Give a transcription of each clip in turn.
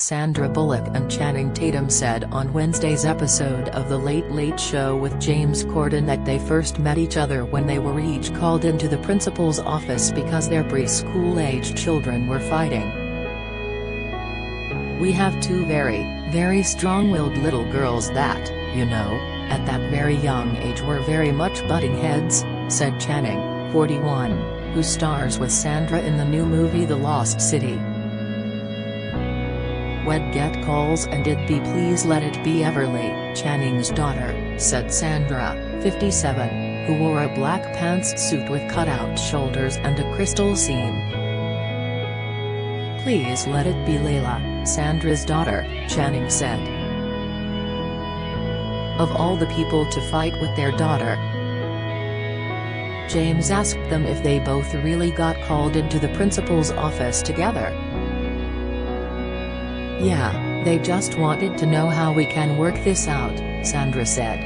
Sandra Bullock and Channing Tatum said on Wednesday's episode of The Late Late Show with James Corden that they first met each other when they were each called into the principal's office because their preschool-aged children were fighting. "We have two very, very strong-willed little girls that, you know, at that very young age were very much butting heads," said Channing, 41, who stars with Sandra in the new movie The Lost City. "We'd get calls and it'd be please let it be Everly, Channing's daughter," said Sandra, 57, who wore a black pantsuit with cut-out shoulders and a crystal seam. "Please let it be Layla, Sandra's daughter," Channing said. Of all the people to fight with their daughter, James asked them if they both really got called into the principal's office together. "Yeah, they just wanted to know how we can work this out," Sandra said.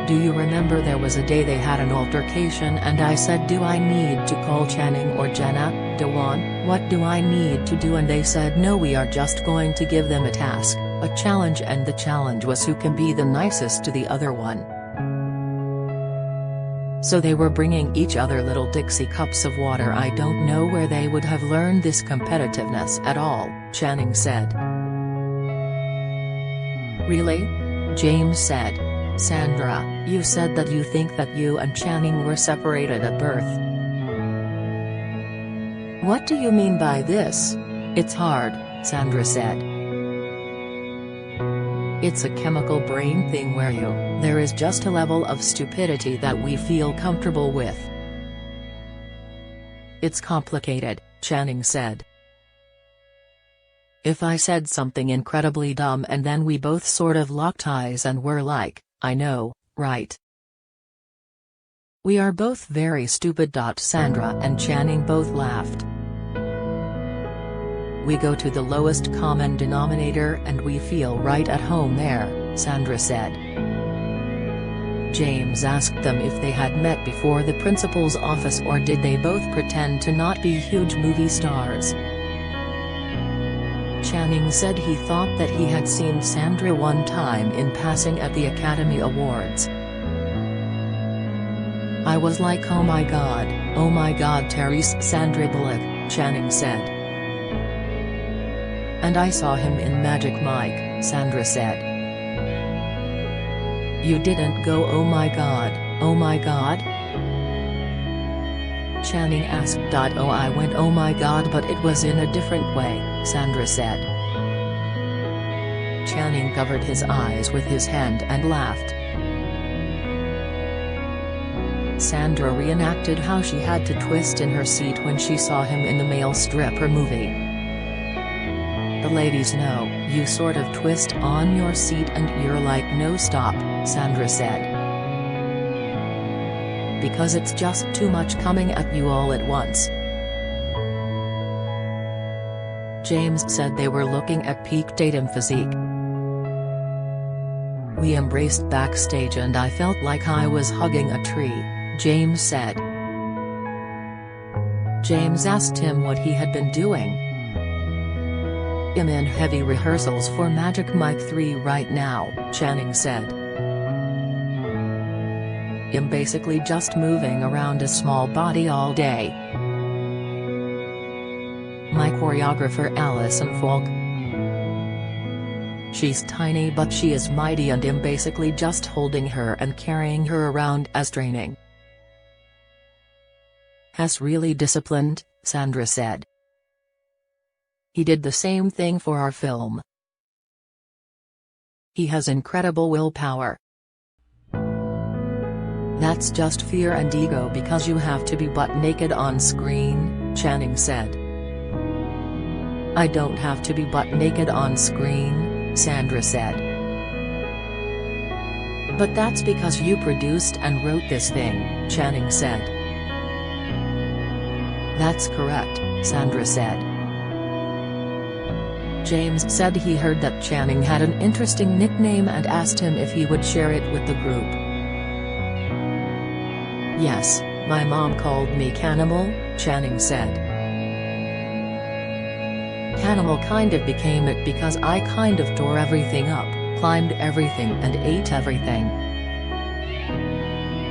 "Do you remember there was a day they had an altercation and I said do I need to call Channing or Jenna, Dewan, what do I need to do, and they said no, we are just going to give them a task, a challenge, and the challenge was who can be the nicest to the other one. So they were bringing each other little Dixie cups of water. I don't know where they would have learned this competitiveness at all," Channing said. "Really?" James said. "Sandra, you said that you think that you and Channing were separated at birth. What do you mean by this?" "It's hard," Sandra said. "It's a chemical brain thing where there is just a level of stupidity that we feel comfortable with. It's complicated," Channing said. "If I said something incredibly dumb and then we both sort of locked eyes and were like, I know, right? We are both very stupid." Sandra and Channing both laughed. "We go to the lowest common denominator and we feel right at home there," Sandra said. James asked them if they had met before the principal's office or did they both pretend to not be huge movie stars. Channing said he thought that he had seen Sandra one time in passing at the Academy Awards. "I was like oh my god Therese Sandra Bullock," Channing said. "And I saw him in Magic Mike," Sandra said. "You didn't go oh my god?" Channing asked. "Oh, I went oh my god, but it was in a different way," Sandra said. Channing covered his eyes with his hand and laughed. Sandra reenacted how she had to twist in her seat when she saw him in the male stripper movie. "The ladies know, you sort of twist on your seat and you're like no stop," Sandra said. "Because it's just too much coming at you all at once." James said they were looking at peak Tatum physique. "We embraced backstage and I felt like I was hugging a tree," James said. James asked him what he had been doing. "I'm in heavy rehearsals for Magic Mike 3 right now," Channing said. "I'm basically just moving around a small body all day. My choreographer Alison Falk. She's tiny but she is mighty and I'm basically just holding her and carrying her around as training." "Has really disciplined," Sandra said. "He did the same thing for our film. He has incredible willpower." "That's just fear and ego because you have to be butt naked on screen," Channing said. "I don't have to be butt naked on screen," Sandra said. "But that's because you produced and wrote this thing," Channing said. "That's correct," Sandra said. James said he heard that Channing had an interesting nickname and asked him if he would share it with the group. "Yes, my mom called me Cannibal," Channing said. animal kind of became it because I kind of tore everything up, climbed everything and ate everything.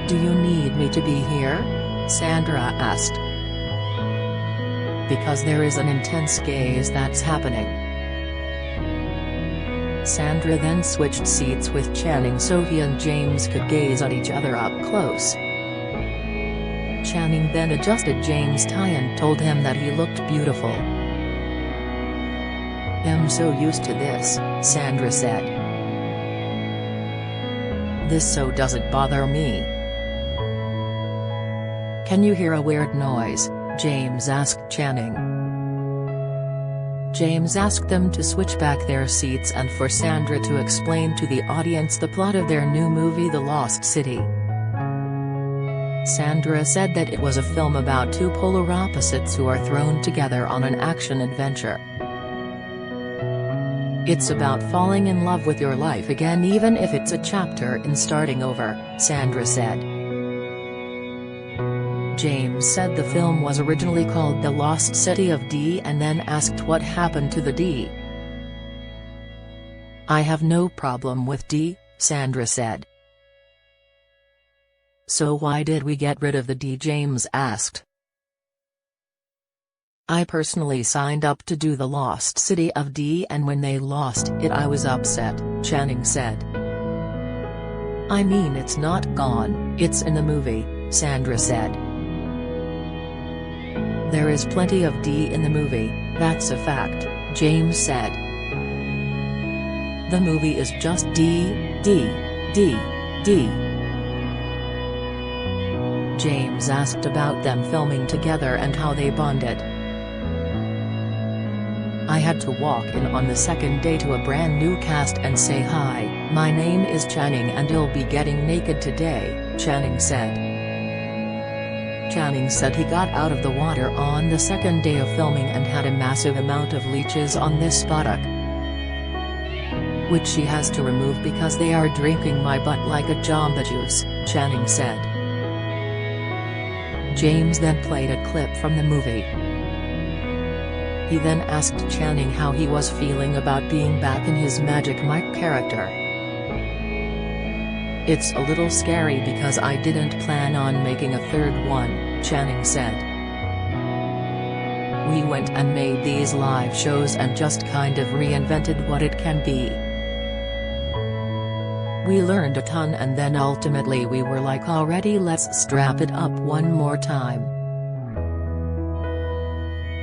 Do you need me to be here? Sandra asked. Because there is an intense gaze that's happening. Sandra then switched seats with Channing so he and James could gaze at each other up close. Channing then adjusted James' tie and told him that he looked beautiful. I'm so used to this, Sandra said. This so doesn't bother me. Can you hear a weird noise? James asked Channing. James asked them to switch back their seats and for Sandra to explain to the audience the plot of their new movie The Lost City. Sandra said that it was a film about two polar opposites who are thrown together on an action-adventure. It's about falling in love with your life again even if it's a chapter in starting over, Sandra said. James said the film was originally called The Lost City of D and then asked what happened to the D. I have no problem with D, Sandra said. So why did we get rid of the D? James asked. I personally signed up to do The Lost City of D and when they lost it I was upset, Channing said. I mean it's not gone, it's in the movie, Sandra said. There is plenty of D in the movie, that's a fact, James said. The movie is just D, D, D, D. James asked about them filming together and how they bonded. I had to walk in on the second day to a brand new cast and say hi, my name is Channing and you'll be getting naked today, Channing said. Channing said he got out of the water on the second day of filming and had a massive amount of leeches on this buttock, which she has to remove because they are drinking my butt like a Jamba Juice, Channing said. James then played a clip from the movie. He then asked Channing how he was feeling about being back in his Magic Mike character. It's a little scary because I didn't plan on making a third one, Channing said. We went and made these live shows and just kind of reinvented what it can be. We learned a ton and then ultimately we were like already let's strap it up one more time.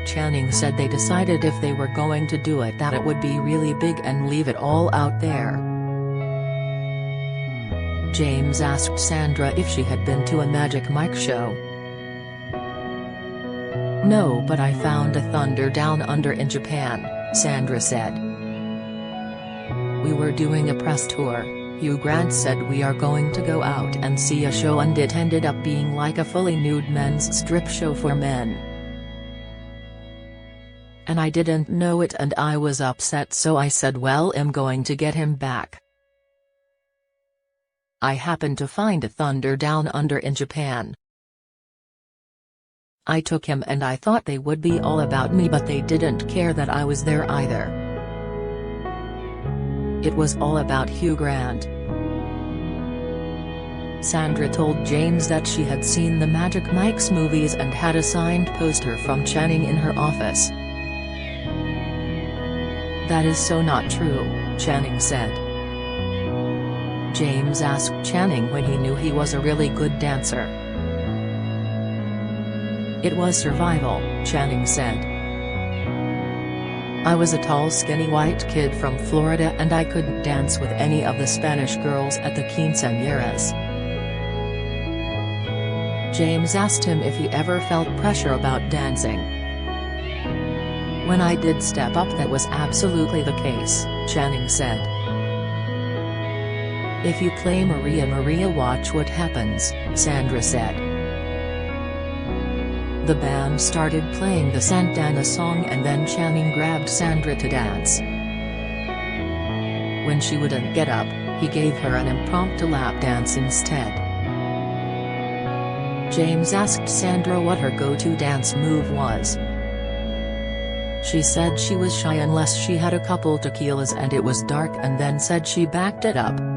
Channing said they decided if they were going to do it that it would be really big and leave it all out there. James asked Sandra if she had been to a Magic Mike show. No, but I found a Thunder Down Under in Japan, Sandra said. We were doing a press tour, Hugh Grant said we are going to go out and see a show and it ended up being like a fully nude men's strip show for men. And I didn't know it and I was upset so I said well I'm going to get him back. I happened to find a Thunder Down Under in Japan. I took him and I thought they would be all about me but they didn't care that I was there either. It was all about Hugh Grant. Sandra told James that she had seen the Magic Mike's movies and had a signed poster from Channing in her office. That is so not true, Channing said. James asked Channing when he knew he was a really good dancer. It was survival, Channing said. I was a tall skinny white kid from Florida and I couldn't dance with any of the Spanish girls at the quinceañeras. James asked him if he ever felt pressure about dancing. When I did step up that was absolutely the case, Channing said. If you play Maria Maria watch what happens, Sandra said. The band started playing the Santana song and then Channing grabbed Sandra to dance. When she wouldn't get up, he gave her an impromptu lap dance instead. James asked Sandra what her go-to dance move was. She said she was shy unless she had a couple tequilas and it was dark, and then said she backed it up.